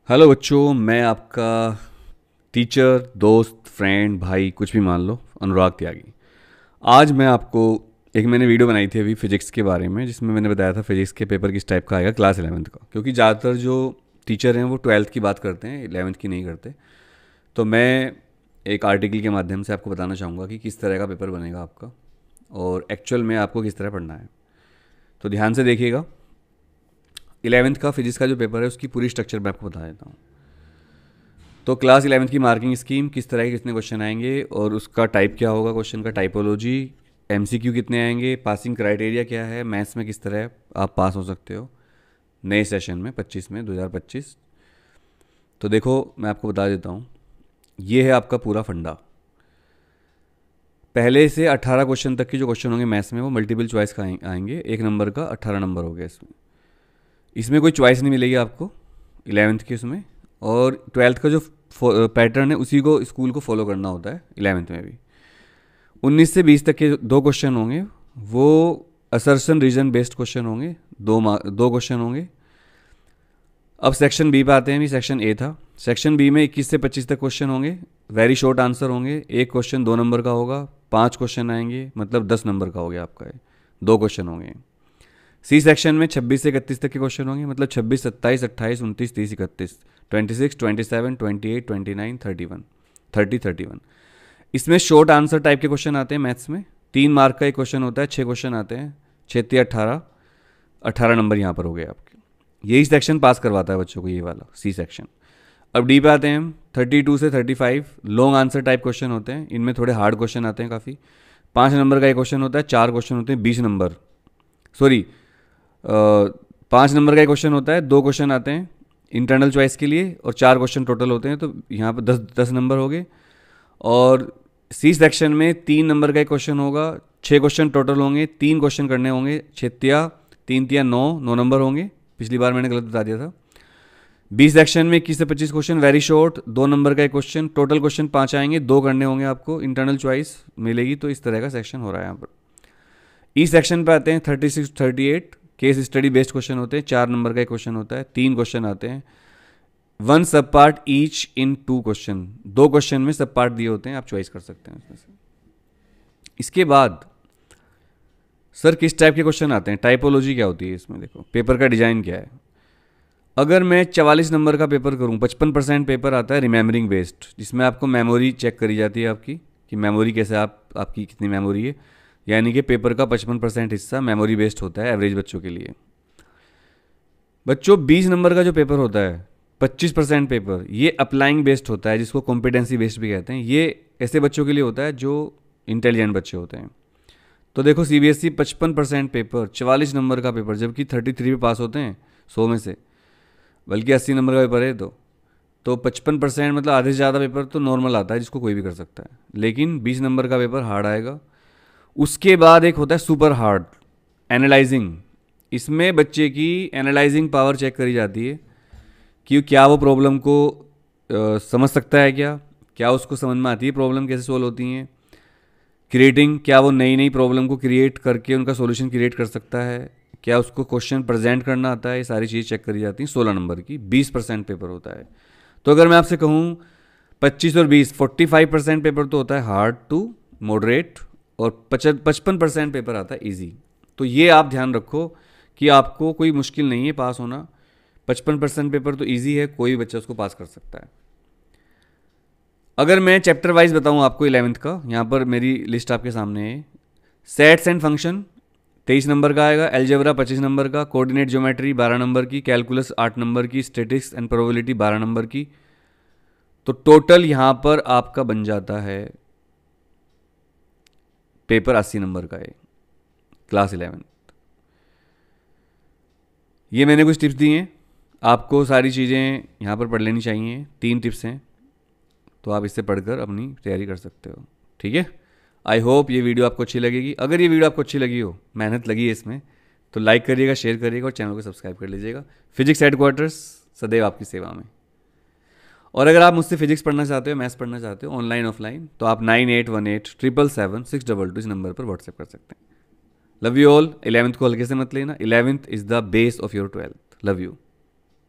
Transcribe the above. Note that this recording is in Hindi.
हेलो बच्चों, मैं आपका टीचर, दोस्त, फ्रेंड, भाई, कुछ भी मान लो, अनुराग त्यागी। आज मैं आपको मैंने वीडियो बनाई थी अभी फिजिक्स के बारे में, जिसमें मैंने बताया था फिजिक्स के पेपर किस टाइप का आएगा क्लास 11th का, क्योंकि ज़्यादातर जो टीचर हैं वो 12th की बात करते हैं, 11th की नहीं करते। तो मैं एक आर्टिकल के माध्यम से आपको बताना चाहूँगा कि किस तरह का पेपर बनेगा आपका और एक्चुअल में आपको किस तरह पढ़ना है। तो ध्यान से देखिएगा। 11th का फिजिक्स का जो पेपर है उसकी पूरी स्ट्रक्चर मैं आपको बता देता हूँ। तो क्लास 11th की मार्किंग स्कीम, किस तरह के कितने क्वेश्चन आएंगे और उसका टाइप क्या होगा, क्वेश्चन का टाइपोलॉजी, एमसीक्यू कितने आएंगे, पासिंग क्राइटेरिया क्या है, मैथ्स में किस तरह आप पास हो सकते हो नए सेशन में 25 में 2025। तो देखो, मैं आपको बता देता हूँ, ये है आपका पूरा फंडा। पहले से 18 क्वेश्चन तक के जो क्वेश्चन होंगे मैथ्स में वो मल्टीपल चॉइस का आएंगे। एक नंबर का 18 नंबर हो गया इसमें। इसमें कोई चॉइस नहीं मिलेगी आपको 11th के उसमें। और 12th का जो पैटर्न है उसी को स्कूल को फॉलो करना होता है 11th में भी। 19 से 20 तक के दो क्वेश्चन होंगे, वो असर्शन रीजन बेस्ड क्वेश्चन होंगे। दो क्वेश्चन होंगे। अब सेक्शन बी पे आते हैं। भी सेक्शन ए था। सेक्शन बी में 21 से 25 तक क्वेश्चन होंगे, वेरी शॉर्ट आंसर होंगे। एक क्वेश्चन 2 नंबर का होगा, 5 क्वेश्चन आएंगे, मतलब 10 नंबर का हो गया आपका। दो क्वेश्चन होंगे। सी सेक्शन में 26 से 31 तक के क्वेश्चन होंगे, मतलब 26, 27, 28, 29, 30, 31, 26, 27, 28, 29, 31, 30, 31। इसमें शॉर्ट आंसर टाइप के क्वेश्चन आते हैं मैथ्स में। 3 मार्क का एक क्वेश्चन होता है, 6 क्वेश्चन आते हैं, 6 18, 18 नंबर यहाँ पर हो गए आपके। यही सेक्शन पास करवाता है बच्चों को, ये वाला सी सेक्शन। अब डी पे आते हैं हम। 32 से 35 लॉन्ग आंसर टाइप क्वेश्चन होते हैं। इनमें थोड़े हार्ड क्वेश्चन आते हैं काफ़ी। 5 नंबर का एक क्वेश्चन होता है, 4 क्वेश्चन होते हैं 20 नंबर, सॉरी 5 नंबर का एक क्वेश्चन होता है, 2 क्वेश्चन आते हैं इंटरनल चॉइस के लिए और 4 क्वेश्चन टोटल होते हैं, तो यहाँ पर 10 नंबर हो गए। और सी सेक्शन में 3 नंबर का एक क्वेश्चन होगा, 6 क्वेश्चन टोटल होंगे, 3 क्वेश्चन करने होंगे, 6 तिया 3 तिया 9 नंबर होंगे। पिछली बार मैंने गलत बता दिया था। बी सेक्शन में 21 से 25 क्वेश्चन, वेरी शॉर्ट, 2 नंबर का एक क्वेश्चन, टोटल क्वेश्चन 5 आएंगे, 2 करने होंगे आपको, इंटरनल चॉइस मिलेगी। तो इस तरह का सेक्शन हो रहा है यहाँ पर। ई सेक्शन पे आते हैं। 36 38 केस स्टडी बेस्ड क्वेश्चन होते हैं, 4 नंबर का एक क्वेश्चन होता है, 3 क्वेश्चन आते हैं, 1 सब part each in 2 question, 2 question में सब पार्ट दिए होते हैं, आप चॉइस कर सकते हैं उसमें से। इसके बाद सर किस टाइप के क्वेश्चन आते हैं, टाइपोलॉजी क्या होती है इसमें, देखो पेपर का डिजाइन क्या है। अगर मैं 44 नंबर का पेपर करूं, 55% पेपर आता है रिमेमरिंग बेस्ड, जिसमें आपको मेमोरी चेक करी जाती है आपकी, कि मेमोरी कैसे आपकी कितनी मेमोरी है। यानी कि पेपर का 55% हिस्सा मेमोरी बेस्ड होता है एवरेज बच्चों के लिए। बच्चों 20 नंबर का जो पेपर होता है, 25% पेपर, ये अप्लाइंग बेस्ड होता है, जिसको कॉम्पिटेंसी बेस्ड भी कहते हैं। ये ऐसे बच्चों के लिए होता है जो इंटेलिजेंट बच्चे होते हैं। तो देखो सीबीएसई 55% पेपर, 44 नंबर का पेपर, जबकि 33 पे पास होते हैं 100 में से, बल्कि 80 नंबर का पेपर है। तो 55% मतलब आधे से ज़्यादा पेपर तो नॉर्मल आता है, जिसको कोई भी कर सकता है। लेकिन 20 नंबर का पेपर हार्ड आएगा। उसके बाद एक होता है सुपर हार्ड, एनालाइजिंग। इसमें बच्चे की एनालाइजिंग पावर चेक करी जाती है कि क्या वो प्रॉब्लम को समझ सकता है, क्या उसको समझ में आती है प्रॉब्लम कैसे सोल्व होती हैं। क्रिएटिंग, क्या वो नई नई प्रॉब्लम को क्रिएट करके उनका सॉल्यूशन क्रिएट कर सकता है, क्या उसको क्वेश्चन प्रेजेंट करना आता है। ये सारी चीज़ चेक करी जाती हैं। 16 नंबर की 20% पेपर होता है। तो अगर मैं आपसे कहूँ 25 और 20, 45% पेपर तो होता है हार्ड टू मॉडरेट और 55% पेपर आता है इजी। तो ये आप ध्यान रखो कि आपको कोई मुश्किल नहीं है पास होना। 55% पेपर तो इजी है, कोई भी बच्चा उसको पास कर सकता है। अगर मैं चैप्टर वाइज बताऊं आपको 11th का, यहाँ पर मेरी लिस्ट आपके सामने है। सेट्स एंड फंक्शन 23 नंबर का आएगा, एलजेब्रा 25 नंबर का, कोऑर्डिनेट ज्योमेट्री 12 नंबर की, कैलकुलस 8 नंबर की, स्टैटिस्टिक्स एंड प्रोबेबिलिटी 12 नंबर की। तो टोटल यहाँ पर आपका बन जाता है पेपर 80 नंबर का है क्लास 11। ये मैंने कुछ टिप्स दी हैं आपको, सारी चीज़ें यहाँ पर पढ़ लेनी चाहिए। 3 टिप्स हैं, तो आप इससे पढ़कर अपनी तैयारी कर सकते हो। ठीक है। आई होप ये वीडियो आपको अच्छी लगेगी। अगर ये वीडियो आपको अच्छी लगी हो, मेहनत लगी है इसमें, तो लाइक करिएगा, शेयर करिएगा और चैनल को सब्सक्राइब कर लीजिएगा। फिजिक्स हेडक्वार्टर्स सदैव आपकी सेवा में। और अगर आप मुझसे फिजिक्स पढ़ना चाहते हो, मैथ्स पढ़ना चाहते हो, ऑनलाइन ऑफलाइन, तो आप 9818 777 622 इस नंबर पर व्हाट्सएप कर सकते हैं। Love you all. 11th को हल्के से मत लेना। 11th is the base of your 12th। Love you.